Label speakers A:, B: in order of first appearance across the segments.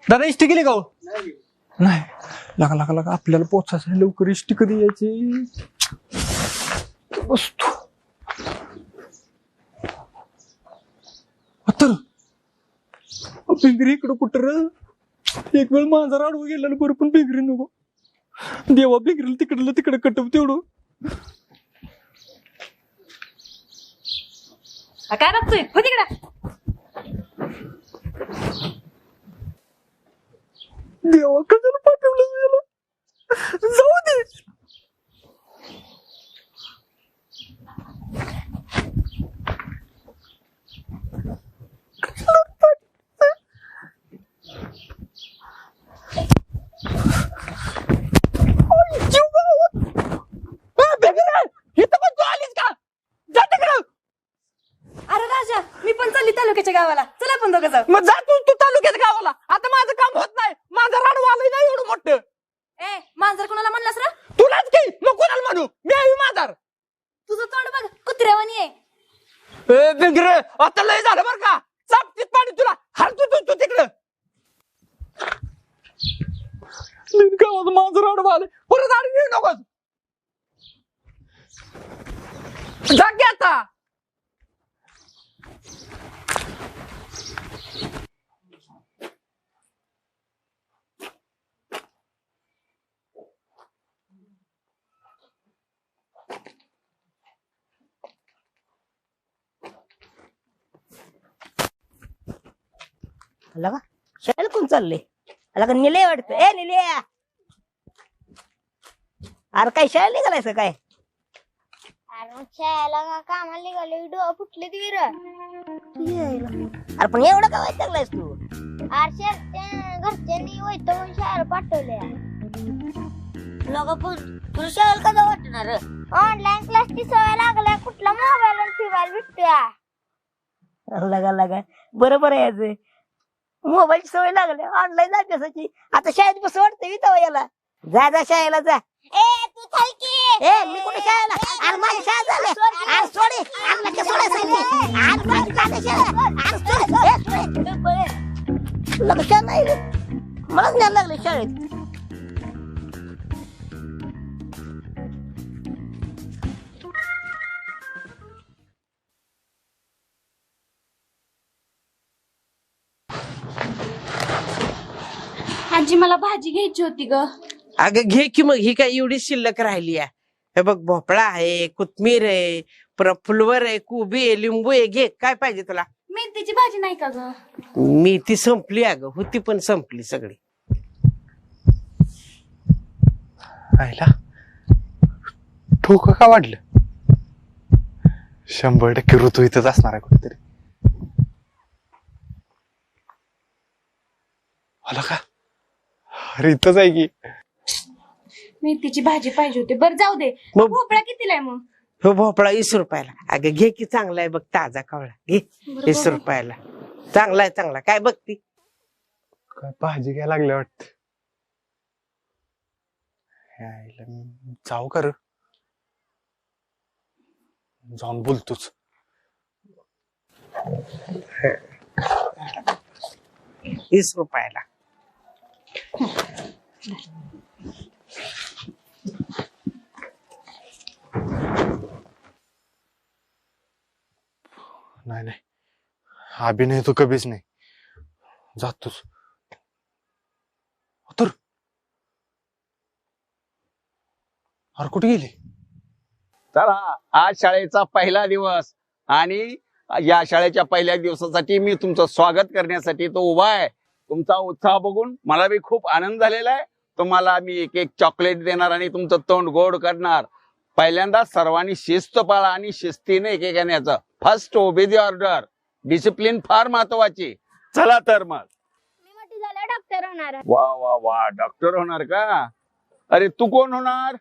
A: दादा इष्टी गेली का हो? नाही लगा लगा लगा आपल्याला पोचायचं लवकर इष्टी कधी यायची बसतो तर पिंगरी इकडं कुठं एक वेळ माझा राडवं गेलेलं बरं पण पिंगरी नको देवा पिंगरीला तिकडलं तिकडं कटव तेवढं
B: काय बघतोय हो तिकडं
A: देवा कशाला पाठवलं याला जाऊ दे
B: अरे राजा मी पण चालली तालुक्याच्या गावाला चला आपण दोघं जाऊ.
A: मग जा तू तालुक्यात गावाला आता माझं काम होत नाही माझं राडवं आलंय ना एवढं मोठं
B: ए मांजर कोणाला म्हणलास रे
A: तुलाच की मग कोणाला म्हणू मी आहे माझार
B: तुझं तोंड बघ कुत्र्यावानी आहे.
A: बिंगरे आता लय झालं बरं का चापतीत पाणी तुला हरतो तू तिकडं गावात माझं राडवं आलंय परत आली येऊ नकोस जा की आता
C: लगा शाळेला कोण चालले लगा निले वाटतं ए निले अरे काय शाळेला निघालायचं काय
D: अरे शाळेला का कामाला निघाले डोळा फुटले वीर
C: अरे पण एवढं का वाईट लागलायस तू
D: अरे घरच्यांनी वैतवून शाळेला पाठवले
C: लगा पण तुला शाळेला का जाऊ वाटणार
D: ऑनलाईन क्लासची सवय लागल्या कुठला मोबाईल फिवायला भेटतोय
C: लगा लगा बरोबर आहे याचं मोबाईलची सवय लागली ऑनलाईन अभ्यासाची आता शाळेत बस वाटतं वितावा याला जा जा शाळेला जा
D: ए तू थांब
C: ए मी कुठे शाळेला अरे माझी शाळा झाली अरे सोडे अरे नक्की सोडायचं अरे माझी चालली शाळा अरे सोड लक्षात नाही रे मलाच ज्ञान लागले शाळेत
B: आजी मला भाजी घ्यायची होती ग.
E: अगं घे की मग ही काय एवढी शिल्लक राहिली आहे हे बघ भोपळा आहे कोथमीर आहे परत फुलवर आहे कोबी आहे लिंबू आहे घे काय पाहिजे तुला
B: मेथीची भाजी नाही का ग
E: मेथी संपली अगं होती पण संपली सगळी
F: आईला ठोकं का वाढलं 100% ऋतू इथंच असणार आहे कुठेतरी आला का अरे इथंच आहे की
B: मेथीची भाजी पाहिजे होती बरं जाऊ दे
E: मग-
B: भोपळा कितीला आहे मग
E: हो भोपळा 20 रुपयाला अगं घे की चांगला आहे बघ ताजा कावळा घे 20 रुपयाला चांगला आहे चांगला काय बघती
F: काय भाजी घ्यायला लागल्या वाटत आईला मी जाऊ कर जाऊन बोलतोच
E: 20 रुपयाला
F: नाही नाही अभिनय तो कधीच नाही जातोच तर अरे कुठे गेली
G: चला आज शाळेचा पहिला दिवस आणि या शाळेच्या पहिल्या दिवसासाठी मी तुमचं स्वागत करण्यासाठी तो उभा आहे तुमचा उत्साह बघून मला बी खूप आनंद झालेला आहे तुम्हाला मी एक एक चॉकलेट देणार आणि तुमचं तोंड गोड करणार पहिल्यांदा सर्वांनी शिस्त पाळा आणि शिस्तीने एकेकाने याचं फर्स्ट ओबे दी ऑर्डर डिसिप्लिन फार महत्वाची चला तर मग
D: मी मोठी झाल्या डॉक्टर होणार
G: वा वा वा डॉक्टर होणार का अरे तू कोण होणार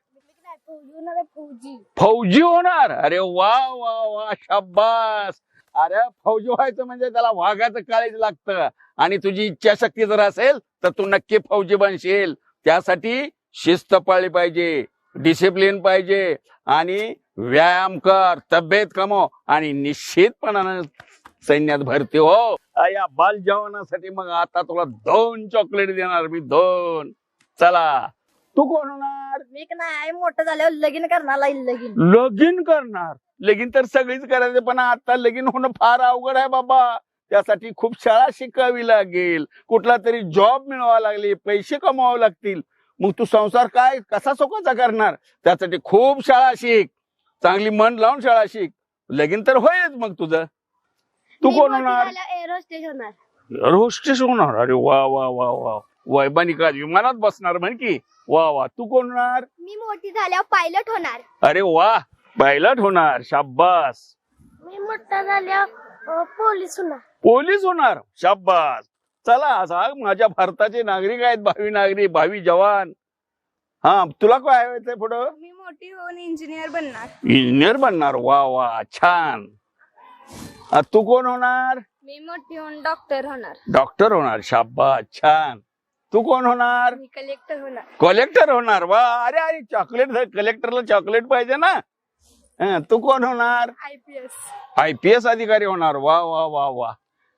D: फौजी
G: फौजी होणार अरे वा वा वा शाबास अरे फौजी व्हायचं म्हणजे त्याला वाघाचं काळीज लागतं आणि तुझी इच्छाशक्ती जर असेल तर तू नक्की फौजी बनशील त्यासाठी शिस्त पाळली पाहिजे डिसिप्लिन पाहिजे आणि व्यायाम कर तब्येत कमव आणि निश्चितपणानं सैन्यात भरती हो. या बाल जवानासाठी मग आता तुला 2 चॉकलेट देणार मी, 2. चला, तू कोण होणार?
B: मी नाही मोठं झाल्यावर लगीन करणार लगीन.
G: लगीन करणार? लगीन तर सगळीच करायचे, पण आता लगीन होणं फार अवघड आहे बाबा. त्यासाठी खूप शाळा शिकावी लागेल, कुठला तरी जॉब मिळवावा लागेल, पैसे कमवावे लागतील. मग तू संसार काय कसा सुखाचा करणार? त्यासाठी खूप शाळा शिक, चांगली मन लावून शाळा शिक. लगीन तर होईच मग तुझं. तू कोण होणार?
D: एरोस्टेज होणार.
G: एरोस्टेज होणार? अरे वा वा वा वा. वैमानिका विमानात बसणार म्हण की. वा वा. तू कोण होणार?
D: मी मोठी झाल्यावर पायलट होणार.
G: अरे वा, पायलट होणार. शाब्बास.
D: मी मोठा झाल्यावर पोलीस होणार.
G: पोलीस होणार? शाब्बास. चला, सांग, माझ्या भारताचे नागरिक आहेत, भावी नागरिक, भावी जवान. हा, तुला काय व्हायचंय पुढं?
B: मी मोठी होऊन इंजिनियर बनणार.
G: इंजिनियर बनणार? वा वा, छान. तू कोण होणार?
D: मी मोठी होऊन डॉक्टर होणार.
G: डॉक्टर होणार? शाब्बास, छान. तू कोण होणार?
B: मी कलेक्टर होणार.
G: कलेक्टर होणार? वा. अरे अरे, चॉकलेट, कलेक्टरला चॉकलेट पाहिजे ना. तू कोण होणार?
B: IPS.
G: IPS अधिकारी होणार? वा वा वा वा,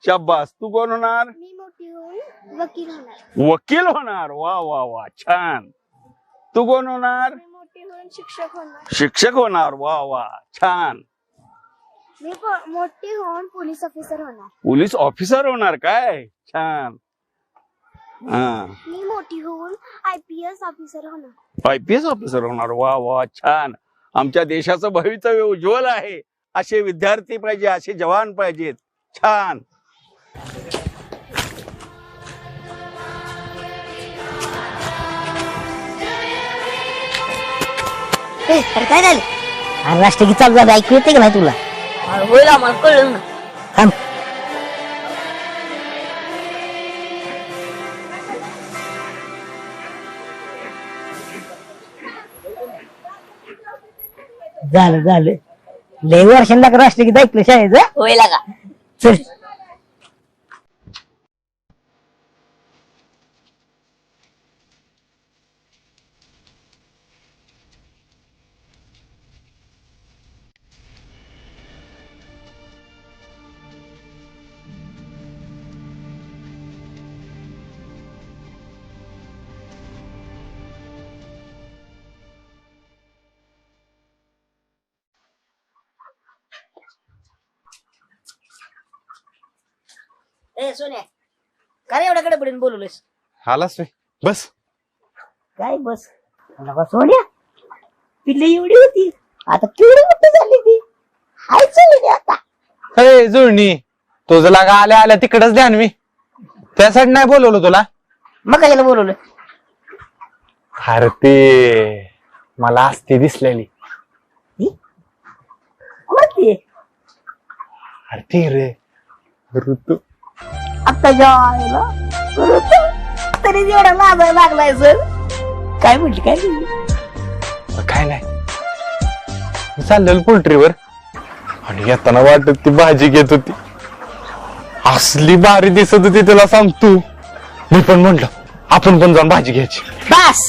G: शाब्बास. तू कोण होणार?
D: मी मोठी होऊन वकील होणार.
G: वकील होणार? वा वा वा, छान. तू कोण होणार?
D: मी मोठी होऊन शिक्षक होणार.
G: शिक्षक होणार? वा वा, छान.
D: मी मोठी होऊन पोलीस ऑफिसर होणार.
G: पोलीस ऑफिसर होणार? काय छान.
D: मी मोठी होऊन IPS ऑफिसर होणार.
G: IPS ऑफिसर होणार? वा वा, छान. आमच्या देशाचं भवितव्य उज्ज्वल आहे. असे विद्यार्थी पाहिजे, असे जवान पाहिजेत. छान.
C: अरे काय झालं? अरे राष्ट्रगीत चालू झालं, ऐकू येते का नाही तुला?
B: होईल, आम्हाला कळलं ना.
C: थांब. झालं लय वर्षांना राष्ट्रगीत ऐकलं शाळेचं.
B: होईल का?
C: चल. ए सोन्या, काय एवढ्या गडबडीने बोलवलंस?
F: आलास रे, बस.
C: काय बस? नका सोन्या, पिल्ली एवढी होती, आता केवढी मोठी झाली ती. हाय चालली आता.
F: अरे जुळणी, तुझं लागा आल्या आल्या तिकडच ध्यान मी. त्यासाठी नाही बोलवलं तुला.
C: मग कशाला बोलवलं?
F: अरे ते मला असती दिसलेली.
C: कोणती?
F: अरे ती रे ऋतू.
C: आता जायला तरी एवढा लाजायला लागलाय सर. काय म्हटली?
F: काय नाही, मी चाललेलो पोल्ट्रीवर आणि येताना वाटत ती भाजी घेत होती. असली भारी दिसत होती तुला सांगतो. मी पण म्हंटल आपण पण जाऊन भाजी घ्यायची.
C: बस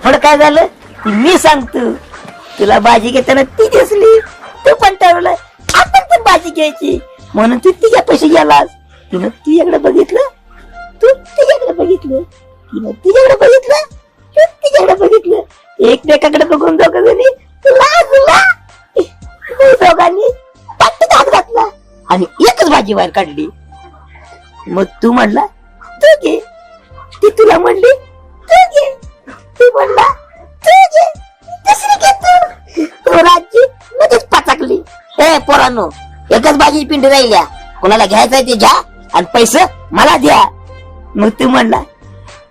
C: थोडं काय झालं मी सांगतो. तुला भाजी घेताना ती दिसली, तू पण ठरवलं आपण पण भाजी घ्यायची, म्हणून तू तिच्या पैसे गेलास. तिनं तुझ्याकडे बघितलं, तू तिच्याकडे बघितलं, तिनं तुझ्याकडे बघितलं, तू तिच्याकडे बघितलं. एकमेकाकडे बघून दोघ जणी लाजला. दोघांनी पाठीत हात घातला आणि एकच भाजी बाहेर काढली. मग तू म्हणला तू घे, ती तुला म्हणली तू घे, तू म्हणला तू घे, दुसरी घे तू. तो राजी मध्येच पाचाकली. ए पोरांनो, एकच भाजी पिंडी राहिल्या, कोणाला घ्यायचंय ते घ्या आणि पैसे मला द्या. मग तू म्हणला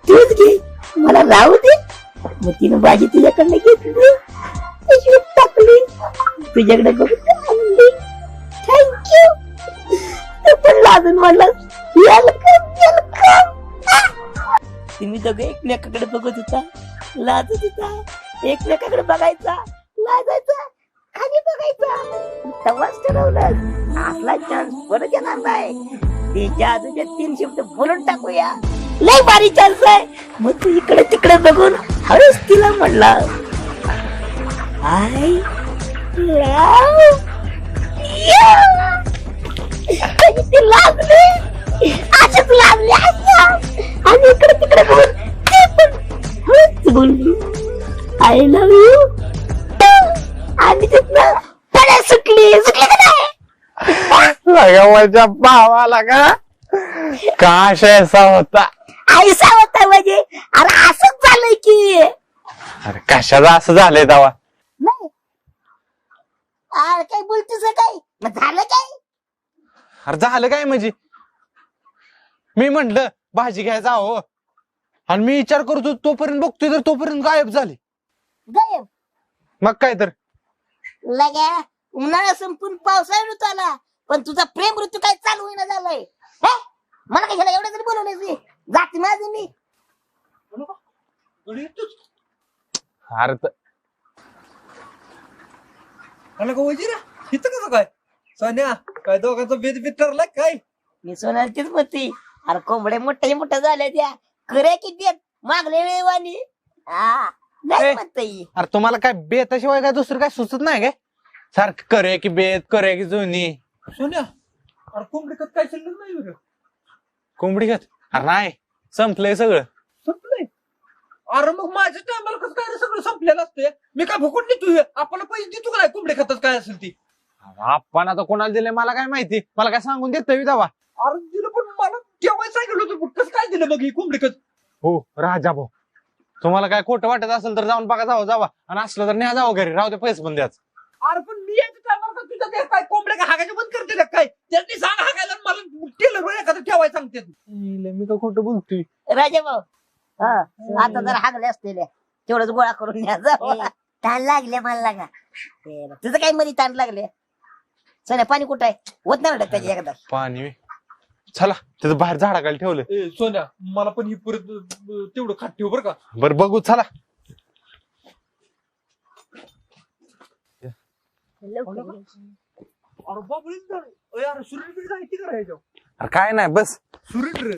C: तूच घे, मला राहू दे. मग तिनं भाजी तुझ्याकडनं घेतली, पिशवीत टाकली, तुझ्याकडे बघून आणली. थँक्यू. तू पण लाजून म्हणला वेलकम वेलकम. तुम्ही दोघं एकमेकाकडे बघत होता, लाजत होता, एकमेकाकडे बघायचा, लाजायचा, खाली बघायचा. तेव्हाच ठरवलं आपला चान्स परत येणार नाही. ते जादूचे 3 शब्द बोलून टाकूया, लय भारी चान्स आहे. मग तू इकडे तिकडे बघून हळूच तिला म्हणला आय लव्ह यू. ती लाजली अशीच लाजली आणि इकडे तिकडे बघून ती पण हळूच बोलली आय लव्ह यू आणि तिथनं पड्या सुटली का नाही
F: लगा माझ्या भावाला का असा होता
C: ऐसा होता म्हणजे अरे असंच झालंय की
F: अरे कशाचं असं झालंय दावा
C: नाही अरे काय बोलतोस काय मग झालं काय
F: अरे झालं काय म्हणजे मी म्हंटल भाजी घ्यायचा हो आणि मी विचार करतो तोपर्यंत बघतोय तर तोपर्यंत गायब झाली
C: गायब
F: मग काय तर
C: लग्या उन्हाळा संपून पावसाळा ऋतू आला पण तुझा प्रेम ऋतू काय चालू होईना झालाय हे? मला कशाला एवढं तरी बोलवलंय जाती माझी मी
F: अरे
A: आला का वजीरा इथं कसं काय सोन्या काय दोघांचा भेद भेद ठरला काय
C: मी सोनालीच म्हणते अरे कोंबड्या मोठ्या झाल्या त्या खऱ्या किती मागल्या वेळेवानी हा नाही
F: ए.
C: म्हणते
F: अरे तुम्हाला काय बेताशिवाय काय दुसरं काय सुचत नाही काय सारखं करे की बेत करे की जुनी
A: सोन्या अरे कोंबडी कत काय शिल्लक नाही बरं
F: कोंबडी घेत अरे नाही संपलंय सगळं
A: संपलंय अरे मग माझ्या टायमाला कसं काय रे सगळं संपलेलं असतंय मी काय फुकट देतो आपल्याला पैसे देतो का नाही कोंबडी खातात काय असेल ती
F: आपण आता कोणाला दिले मला काय माहिती मला काय सांगून देत दावा
A: अरे दिलं पण मला तेव्हा सांगितलं होतं पण कसं काय दिलं मग ही कोंबडी खत
F: हो राजा भाऊ तुम्हाला काय खोटं वाटत असेल तर जाऊन बघा जावा आणि असलं तर न्या जावं घरी राहू दे पैसे पण द्याच
A: अरे पण मी याच्या टायमाला तुझ्या ते काय कोंबड्या काय हागायच्या बंद करते काय त्यांनी सांग हागायला आणि मला टेलर एखादं ठेवायला सांगते
F: मी का खोटं बोलतोय
C: राजा भाऊ हा आता जर हागले असलेल्या तेवढंच गोळा करून न्या जाऊ ताण लागले मला लागा तुझं काही मध्ये ताण लागले सोन्या पाणी कुठं आहे होत नाही वाटत त्याची एकदा
F: पाणी चला तिथं बाहेर झाडाखाली ठेवलं
A: ए सोन्या मला पण ही परत तेवढं खाट ठेव बरं का
F: बरं बघू चला
A: अरे बाबळीच झालं अरे सुरेंद्र जायची का राहायच्या
F: अरे काय नाही बस
A: सुरेंद्र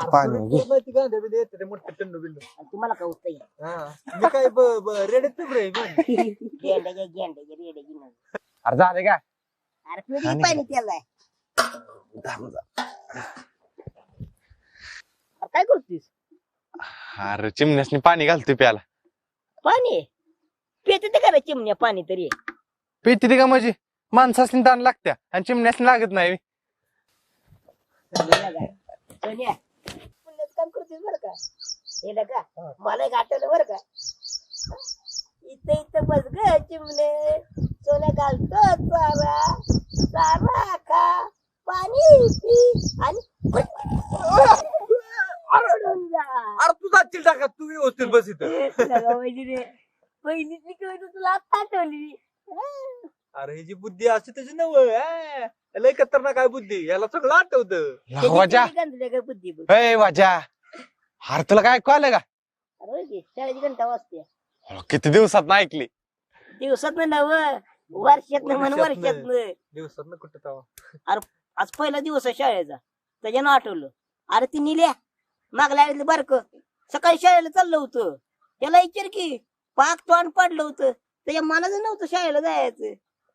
F: पाणी
A: माहिती का येते मोठं टंडू बिंडू
C: तुम्हाला का होत
A: हा मी काय रेडीत रे
F: अरे झाले काय
C: अरे पिढी पाणी त्याला काय करतोस
F: अरे चिमण्यासनी पाणी घालतोय प्याला
C: पाणी पेते ते करा चिमण्या पाणी तरी
F: पिती ती का म्हणजे माणसासनी ताण लागत्या आणि चिमण्यासनी लागत नाही
C: सोन्या पुण्यात काम करतोस बरं का हे का मला एक आठवलं बरं का इथं बस ग चिमणे सोन्या घालतो चारा चारा खा पाणी पी आणि
A: अरे तू जातील टाका तू व्यवस्थित बस इथं
C: पहिलीच मी कविता तुला आता आठवली
A: अरे ही जी बुद्धी असते त्याची नव लय खतरनाक काय बुद्धी याला सगळं आठवतं
F: वाजा
C: बुद्धी बघ
F: ए वाजा अरे तुला काय ऐकू आलं का
C: अरे शाळेची घंटा वाजते
F: किती दिवसात ना ऐकली
C: दिवसात नव वर्षात म्हण वर्षात
A: दिवसात कुठं तवा
C: आज पहिला दिवस आहे शाळेचा त्याच्यानं आठवलं अरे ती निल्या मागल्या आलेलं बारक सकाळी शाळेला चाललं होतं त्याला विचार की पाक तोंड पडलं होतं त्याच्या मनाचं नव्हतं शाळेला जायचं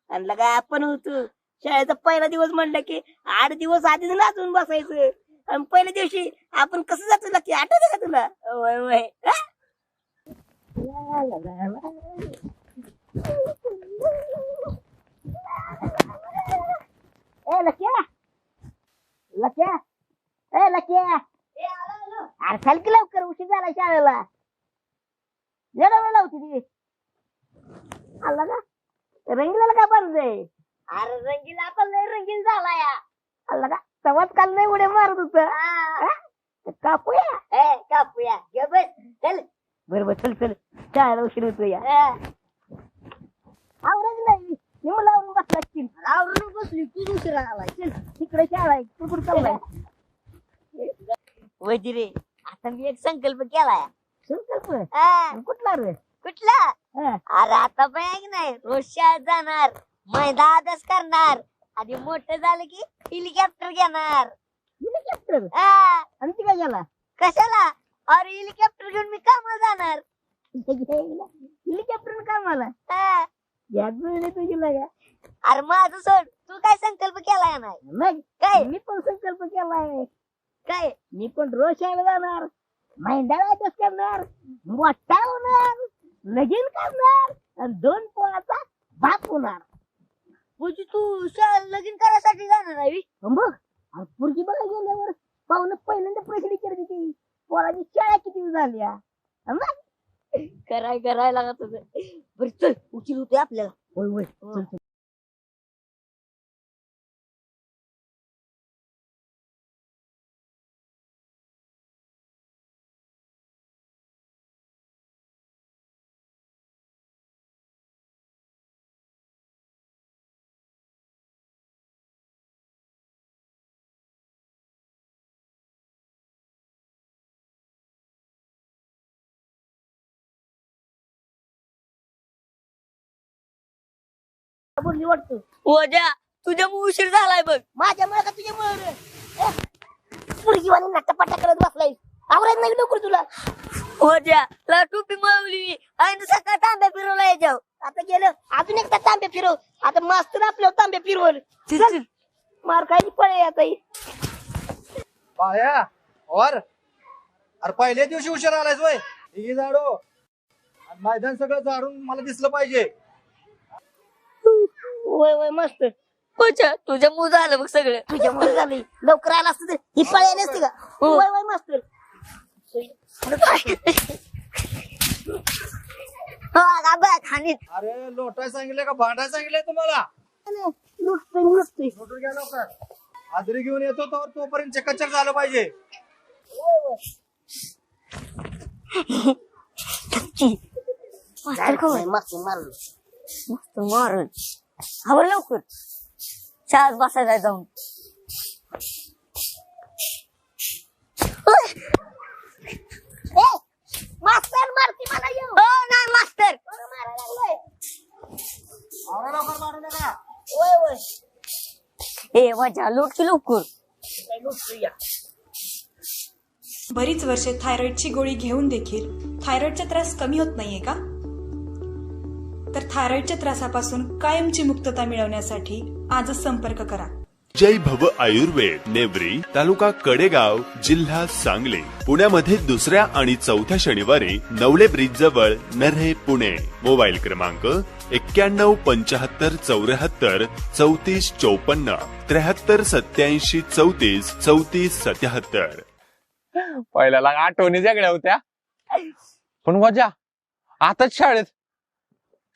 C: आणि लगा आपण होतो शाळेचा पहिला दिवस म्हणलं की 8 दिवस आधीच नाचून बसायचं आणि पहिल्या दिवशी आपण कसं जातो नक्की आठवतं का तुला वय वय लक्या ए लक्या अरे चाल की लवकर उशीर झाला शाळेला जरा वेळ लावती ती आला का रंगीला का पाहिजे अरे रंगीला आता लय रंगील झाला या आला का तवाच काल नाही उड्या मारत होत कापूया कापूया घे बस चल बरोबर चल चल शाळेला उशीर होतो या आवरच नाही मी मला आवरून बसला की आवरून बसली तू उशिरा आला चल तिकडे शाळा आहे तू कुठं चाललाय वैदिरे आता मी एक संकल्प केलाय संकल्प कुठला रे
D: कुठला अरे आता पण ऐक नाही रोज शाळेत जाणार मैदान अभ्यास करणार आणि मोठं झालं की हेलिकॉप्टर घेणार
C: हेलिकॉप्टर
D: हा.
C: आणि ती काय गेला
D: कशाला अरे हेलिकॉप्टर घेऊन मी कामाला जाणार
C: हेलिकॉप्टर कामाला
D: हा.
C: याद नाही तुझी लागा
D: अरे माझं सोड, तू काय संकल्प केलाय नाही
C: मग
D: काय
C: मी पण संकल्प केलाय.
D: काय
C: मी पण रोज शाळेला जाणार, महिन्याला अभ्यास करणार, मोठा होणार, लगीन करणार आणि 2 पोराचा बाप होणार.
D: म्हणजे तू शाळेला लगीन करायसाठी जाणार आहे बी?
C: मग आणि पुरगी बघा गेल्यावर पाहुणं पहिल्यांदा प्रश्न विचारते ती पोराची शाळा किती झाल्या. मग
D: करायला लागत तुझं. बरं चल, उशीर होतोय आपल्याला.
C: होय होय चल, चल. बोलली वाटतं
D: ओजा तुझ्यामुळे उशीर झालाय बघ.
C: माझ्यामुळे का तुझ्यामुळे पुरगीवाणी नट्टापट्टा करत बसलाय. आवरायच नाही लवकर तुला.
D: ओजा ला टोपी मिळवली आणि सकाळ तांब्या फिरवला याच्यावर.
C: आता गेलं अजून एकदा तांबे फिरव. आता मास्तर आपल्यावर तांबे फिरवल. चल मार खायची पळे आता ही.
A: पाया और अरे पहिल्या दिवशी उशीर आलायस वय ही झाडो आणि मैदान सगळं झाडून मला दिसलं पाहिजे.
C: होय होय मस्त.
D: ओजा तुझ्यामुळे झालं बघ सगळं.
C: तुझ्यामुळे झाली. लवकर आला असत तर ही पळे आली असती का. होय होय मस्त.
D: खाणीत
A: अरे लोटाय सांगितलंय का भांडाय सांगितलंय तुम्हाला.
C: लुटतोय लुटतोय.
A: लोटून घ्या लवकर. हाजरी घेऊन येतो तर तोपर्यंत चकाचक झालं पाहिजे.
C: मस्त मारलं.
D: मस्त मारून हवं लवकर शाळेत बसायला जाऊन.
C: मास्तर मारती मला येऊ.
D: हो नाही मास्तर.
C: मारायला लागलोय.
A: आवरा लवकर मारू नका.
C: होय होय
D: ए मजा लोट की लवकर.
C: काय लुटतोय या.
B: बरीच वर्षे थायरॉइडची गोळी घेऊन देखील थायरॉइडचा त्रास कमी होत नाहीये का? तर थायरॉइडच्या त्रासापासून कायमची मुक्तता मिळवण्यासाठी आजच संपर्क करा.
H: जय भव आयुर्वेद, नेवरी, तालुका कडेगाव, जिल्हा सांगली. पुण्यामध्ये 2ऱ्या आणि 4थ्या शनिवारी नवले ब्रिज जवळ नर्हे, पुणे. मोबाईल क्रमांक 91 75 74 34 54 73 87 34 34 77.
F: पहिल्याला आठवणी वेगळ्या होत्या पण मजा आताच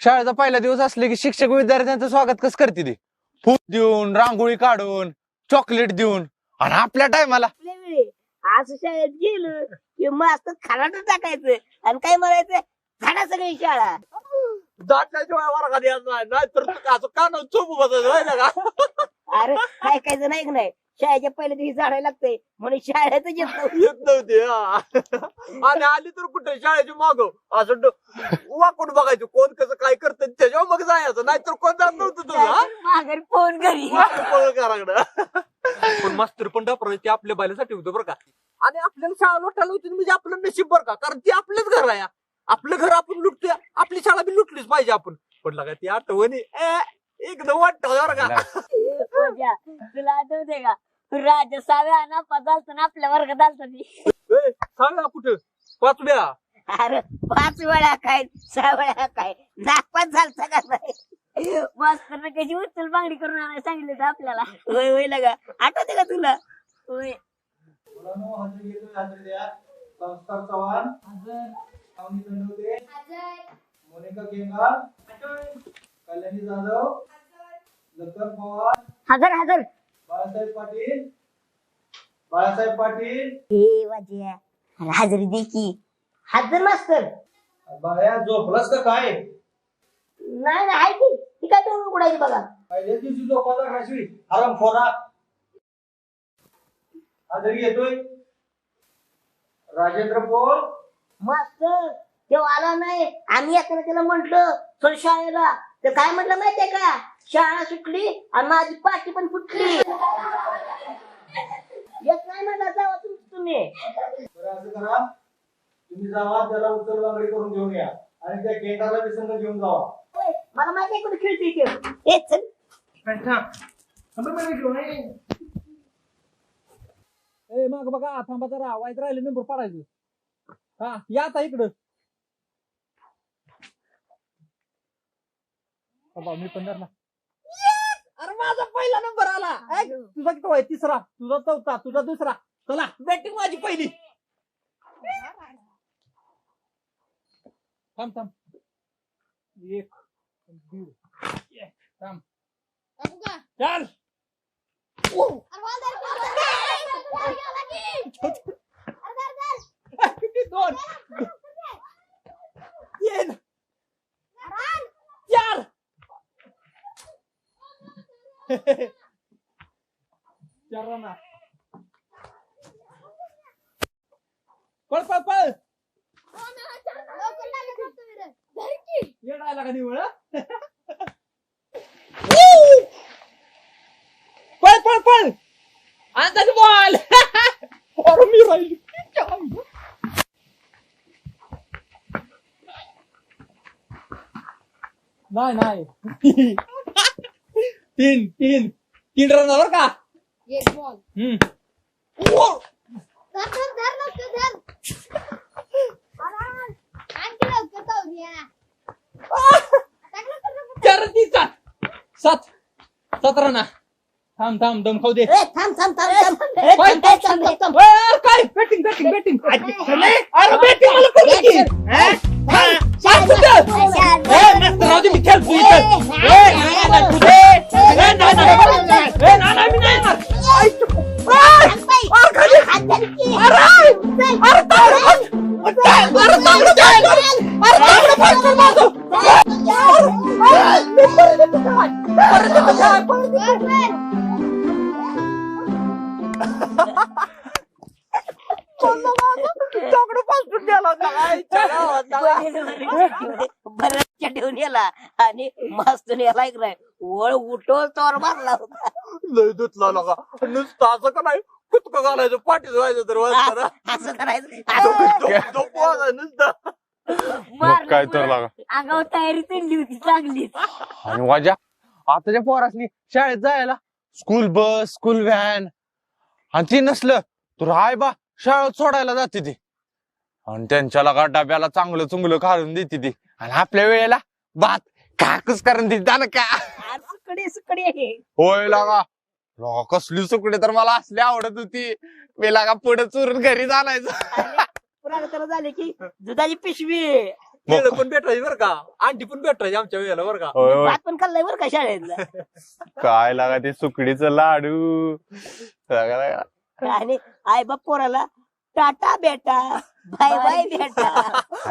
F: शाळेचा पहिला दिवस असले की शिक्षक विद्यार्थ्यांचं स्वागत कसं करते ते फूल देऊन, रांगोळी काढून, चॉकलेट देऊन. आणि आपल्या टायमाला
C: आपल्या वेळी असं शाळेत गेलं की मास्तर खराट टाकायचं आणि काय म्हणायचं झाडा सगळी शाळा.
A: दाटल्याशिवाय वर्गात यायचं नाही नाहीतर असं कानावर चोपू बसायचं व्हायला का.
C: अरे काय काय जण ऐक नाही शाळेच्या पहिल्या दिवशी झाडायला लागतंय म्हणून शाळेत येत नव्हतं.
A: येत नव्हते हा. आणि आली तर कुठे शाळेची माग असं वाकून बघायचं कोण कसं काय करतं त्याच्यावर मग जायचं नाहीतर कोण जात नव्हतं तुझं
C: माघारी फोन घरी.
A: घराकडं. पण मास्तर पण डापर ते आपल्या बायलासाठी होतं बरं का. आणि आपल्याला शाळा लोटायला होती म्हणजे आपलं नशीब बरं का कारण ते आपलंच घर आहे. आपलं घर आपण लुटतोय आपली शाळा बी लुटलीच पाहिजे आपण. पण लागा ती आठवणी एकदम वाटत बरं का.
D: ओजा तुला आठवते का राजा साव्या ना पदार्थ ना आपल्या वर्गात आलता ती.
A: सांग ना कुठं 5व्या.
C: अरे 5 वेळा काय 6 वेळा काय नागपात झालता का नाही.
D: मास्तरनं कशी उचल बांगडी करून आणायला सांगितलं होतं आपल्याला.
C: होय होय लगा आठवते का तुला.
D: होय
A: संस्कार चव्हाण अवनी दंडवते मोनिका केंगार कल्याणी जाधव लखन पवार
D: हजर हजर.
A: बाळासाहेब पाटील
D: हे वाज्या हजरी दे की.
C: हजर मास्तर.
A: बाळ्या झोपलास का काय.
C: नाही नाही आहे की ती काय डोळं उघडायची बघा.
A: पहिल्या दिवशी झोपायला राशवी आराम खोरा हजरी येतोय राजेंद्र पोळ.
C: मास्तर तो आला नाही आम्ही येताना त्याला म्हंटल चल शाळेला तर काय म्हटलं माहितीये का शाळा सुटली आणि माझी पाठी पण फुटली. येत नाही म्हटलं जावा तुम्ही.
A: बरं असं करा तुम्ही जावा त्याला उचल बांगडी करून घेऊन या आणि त्या केंद्राला बी संघ घेऊन जावा.
C: मला माहिती आहे कुठे खेळते ते. ए चल
A: ए मग बघा थांबा जरा वाईट राहिले नंबर पडायचं. हा या आता इकडं. मी पण धरला. अरे माझा पहिला नंबर आला. तुझा किती आहे? तिसरा. तुझा चौथा. तुझा दुसरा. चला बॅटिंग माझी पहिली. थांब थांब. 1 2 थांब. चल. किती 2 3 4 4 रन. पळ पळ पळ. येडायला का निवळ. पळ पळ पळ. अंदाज बॉल. अरे मी राहिली. नाही नाही. 3 रनावर का. चार 3 7 7 रना. थांब थांब दम खाऊ दे.
C: थांब थांब थांब थांब
A: काय बॅटिंग बॅटिंग बॅटिंग. अरे बॅटिंग मला कळलं की. राहू दे मी खेळतो इथं.
C: बऱ्याच ठेवून गेला आणि मस्त नेला इकडे वळ उठो तोर मारला होता.
A: लय दुतला लगा. नुसतं असं का नाही कुतकं घालायचं पाठीच व्हायचं तर वाजता.
C: असं करायचं.
A: नुसतं
F: मग काय तर लागा.
D: अंगावर तयारी चढली होती चांगली.
F: आणि वाजा आताच्या पोरासनी शाळेत जायला स्कूल बस स्कूल व्हॅन आणि ती नसलं तर हाय बा शाळेत सोडायला जाते ती आणि त्यांच्या लगा डब्याला चांगलं चुंगलं घालून देते ती आणि आपल्या वेळेला भात काकूच करून देते ना का.
C: सुकडी सुकडी
F: होय लागा. लगा कसली सुकडी तर मला असली आवडत होती. मी लागा पुढे चुरून घरी जाणायचं.
C: पुन्हा त्याला झाले की दुधाची पिशवी
A: केळं पण भेटायची बरं का. अंडी पण भेटायची आमच्या वेळेला बरं का.
F: होय, होय.
C: भात पण खाल्लाय बरं का शाळेतला.
F: काय लागा ते सुकडीचं लाडू लागा, लागा.
C: आणि आई बाप पोराला टाटा बेटा बाय बाय बेटा.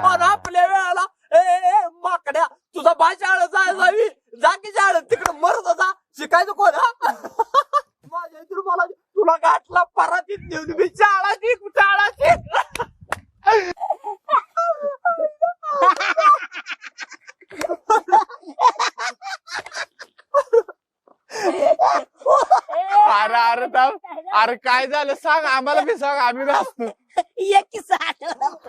A: आणि आपल्या वेळेला ए माकड्या तुझा बाय शाळेत जावी जा की शाळेत तिकडे मरत जा. शिकायचं कोण. माझ्या इथून मला तुला गाठला परातीत नेऊन मी शाळा शिक शाळा शिक.
F: अरे अरे थांब. अरे काय झालं सांग आम्हाला बी सांग आम्ही बी असतो.
C: एक किस्सा आठवला मला.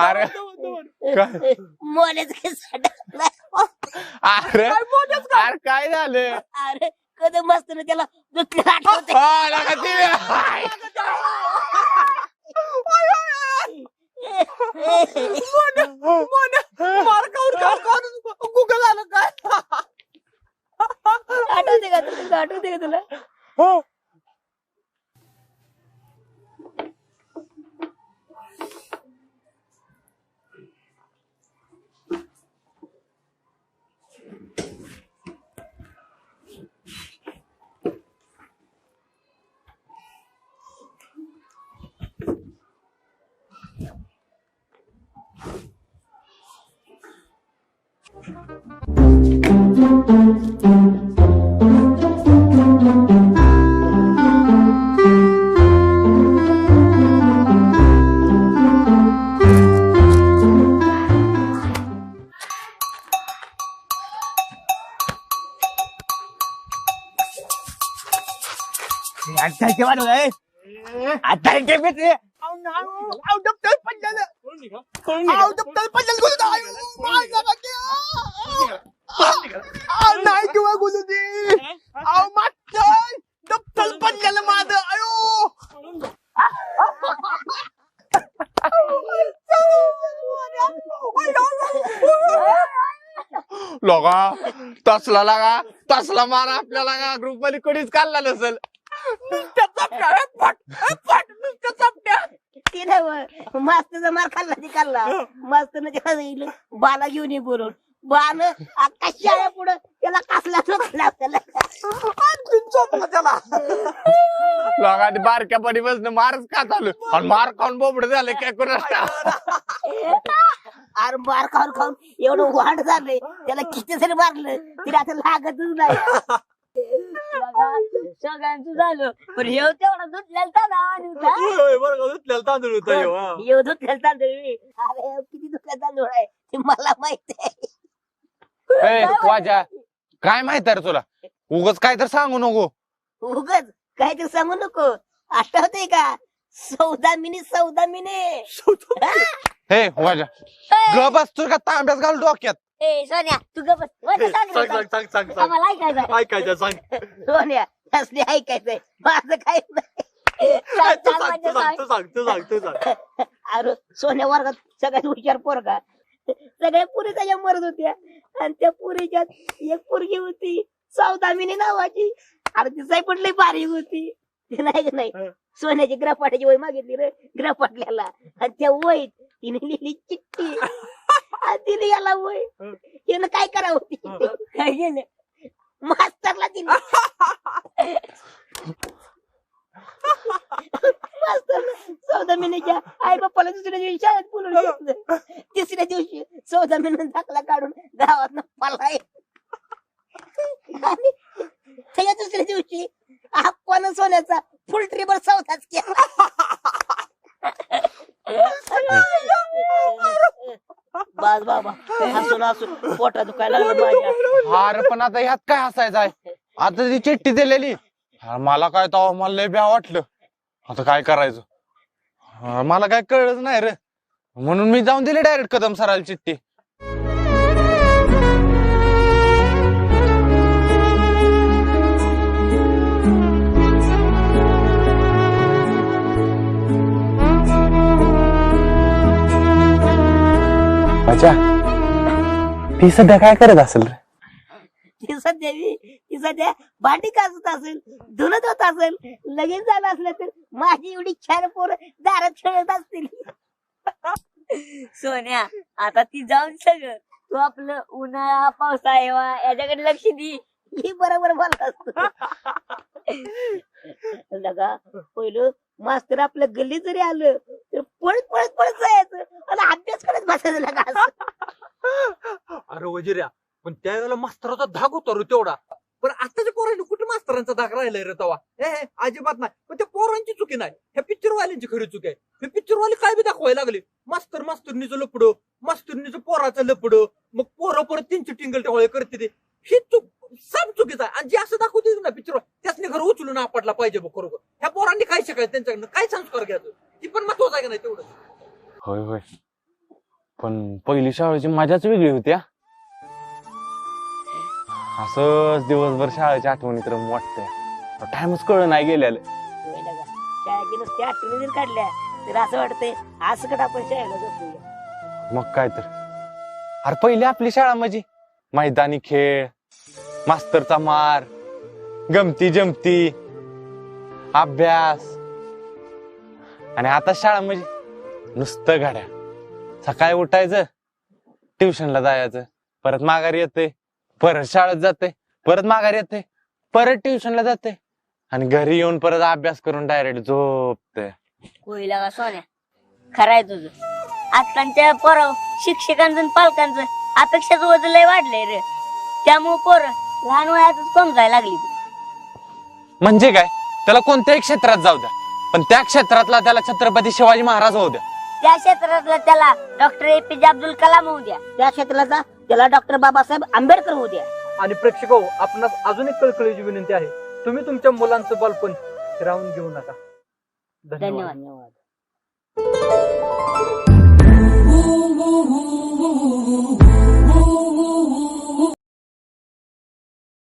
F: अरे काय
C: मोनेच किस्सा आठवला.
F: अरे अरे काय झालं.
C: अरे कधी मस्त ना त्याला दुसरी आठवते.
F: हा, लागा ते.
A: गुगल झालं काय.
C: आठवते का तुला आठवते का तुला.
A: आता
F: नाही किंवा बोलू दे दप्तर पडलेलं माझं आयो लोका तसला लागा तसला मारा आपल्याला का ग्रुप मध्ये कोणीच काढला नसेल
C: मास्तरचा मार खाल्ला ती खाल्ला मास्तर बाला घेऊन ये बोलून बाण अख्खा शाळा पुढं त्याला कसला चोखला
A: त्याला
F: लोकांनी बारक्यापणी बसणं मारच का चालू आणि मार खाऊन बोबड झाले काय कोणा
C: अरे मार खाऊन खाऊन एवढं वाढ झालंय त्याला किती तरी मारलं तरी आता लागतच नाही
D: सगळ्यांचं झालं पण हे तेवढा धुतलेला
A: तांदूळ होता ह्यो, हा.
C: येऊ धुतलेला तांदूळ अरे किती धुतलेला तांदूळ आहे ते मला माहित आहे
F: वाजा काय माहित रे तुला उगाच काय तर सांगू नको
C: उगच काय ते सांगू नको आठवतंय का 14 मिनिट
F: हे वाजा गप असतो का तांब्यात घाल डोक्यात
D: ए सोन्या तू गप बस. वरती सांग रे,
A: सांग सांग सांग सांग
D: आम्हाला ऐकायचं
A: ऐकायचं सांग
C: सोन्या असले ऐकायचंय माझं काय नाही
A: तू सांग तू सांग
C: अरे सोन्या वर्गात सगळ्यात हुशार पोरगा सगळ्या पुरी त्याच्या मरत होत्या आणि त्या पुरीच्यात एक पोरगी होती सौदामिनी नावाची अरे ती पण लई बारीक होती ते नाही का नाही सोन्याची ग्रहपाठाची वय मागितली रे ग्रहपाटल्याला आणि त्या वहीत तिने लिहिली चिठ्ठी आणि तिने याला वय तिने काय करावं काय केलं मास्तरला दिली सौदामिनीच्या आई बाप्पाला दुसऱ्या दिवशी शाळेत बोलून घेतलं तिसऱ्या दिवशी सौदामिनी दाखला काढून गावात पळाय आणि त्याच्या दुसऱ्या दिवशी आपण सोन्याचा फुल ट्रिबर सौदाच केला बस बाबा हसून हसून पोटा दुखायला लागलं माझ्या
F: अरे पण आता ह्यात काय हसायचं आहे आता ती चिठ्ठी दिलेली मला काय तर मला लय भ्या वाटलं आता काय करायचं मला काय कळलंच नाही रे म्हणून मी जाऊन दिली डायरेक्ट कदम सराला चिठ्ठी अच्छा ती सध्या काय करत असेल रे
C: ती सध्या भांडी घासत असेल धुणत होत असेल लगीन झालं असलं तर माझी एवढी छान पोरं दारात खेळत असतील
D: सोन्या आता ती जाऊन सगळं तू आपलं उन्हाळा पावसाळा याच्याकडे लक्ष दे
C: ही बरोबर बोलत असतो लगा पहिलं मास्तर आपल्या गल्ली जरी आलं तर पळत पळत पळत जायचं आणि अभ्यास करत बसायचं लगा
A: अरे वजिऱ्या पण त्यावेळेला मास्तराचा धाक होता रे तेवढा पण आताच्या पोरांनी कुठे मास्तरांचा धाक राहिलाय रे तवा अजिबात नाही पण त्या पोरांची चुकी नाही ह्या पिक्चरवाल्यांची खरी चुकी आहे हे पिक्चरवाले काय बी दाखवायला लागले मास्तरनीचं लपडं मास्तरनीचं पोराचं लपडं मग पोरं परत त्यांची टिंगल टवळे करते ते ही चूक सब चुकीचं आहे आणि जे असं दाखवते ना पिक्चर त्यासने घर उचलून आपटला पाहिजे बघ खरोखर ह्या पोरांनी काय शिकायचं त्यांच्याकडनं काय संस्कार घ्यायचं ती पण महत्वाचं आहे का नाही तेवढं
F: होय होय पण पहिली शाळेची मजाच वेगळी होती असंच दिवसभर शाळेच्या आठवणीत रम वाटतंय टाइमच कळ नाही गेलेलं
C: शाळेची नुसती आठवणी जर काढल्या तर असं वाटतंय असं कट आपण शाळेला जातो
F: मग काय तर अरे पहिली आपली शाळा म्हणजे मैदानी खेळ मास्तरचा मार गमती जमती अभ्यास आणि आता शाळा म्हणजे नुसतं गाड्या सकाळी उठायचं ट्युशनला जायचं परत माघारी येते परत शाळेत जाते परत माघारी येते परत ट्युशनला जाते आणि घरी येऊन परत अभ्यास करून डायरेक्ट झोपते
D: होईल का सोन्या खरं आहे तुझं आजकालच्या पोरं शिक्षकांचं आणि पालकांचं अपेक्षाचं वजन लय वाढलंय रे त्यामुळे पोरं लहान वयातच समजायला लागली
F: म्हणजे काय त्याला कोणत्याही क्षेत्रात जाऊ द्या पण त्या क्षेत्रातला त्याला छत्रपती शिवाजी महाराज होऊ द्या
D: त्या क्षेत्रातला त्याला डॉक्टर APJ अब्दुल कलाम होऊ द्या
C: त्या क्षेत्राला त्याला डॉक्टर बाबासाहेब आंबेडकर होऊ द्या
A: आणि प्रेक्षक आपणास अजून एक कळकळीची विनंती आहे तुम्ही तुमच्या मुलांचं बालपण राहून घेऊ नका धन्यवाद
C: धन्यवाद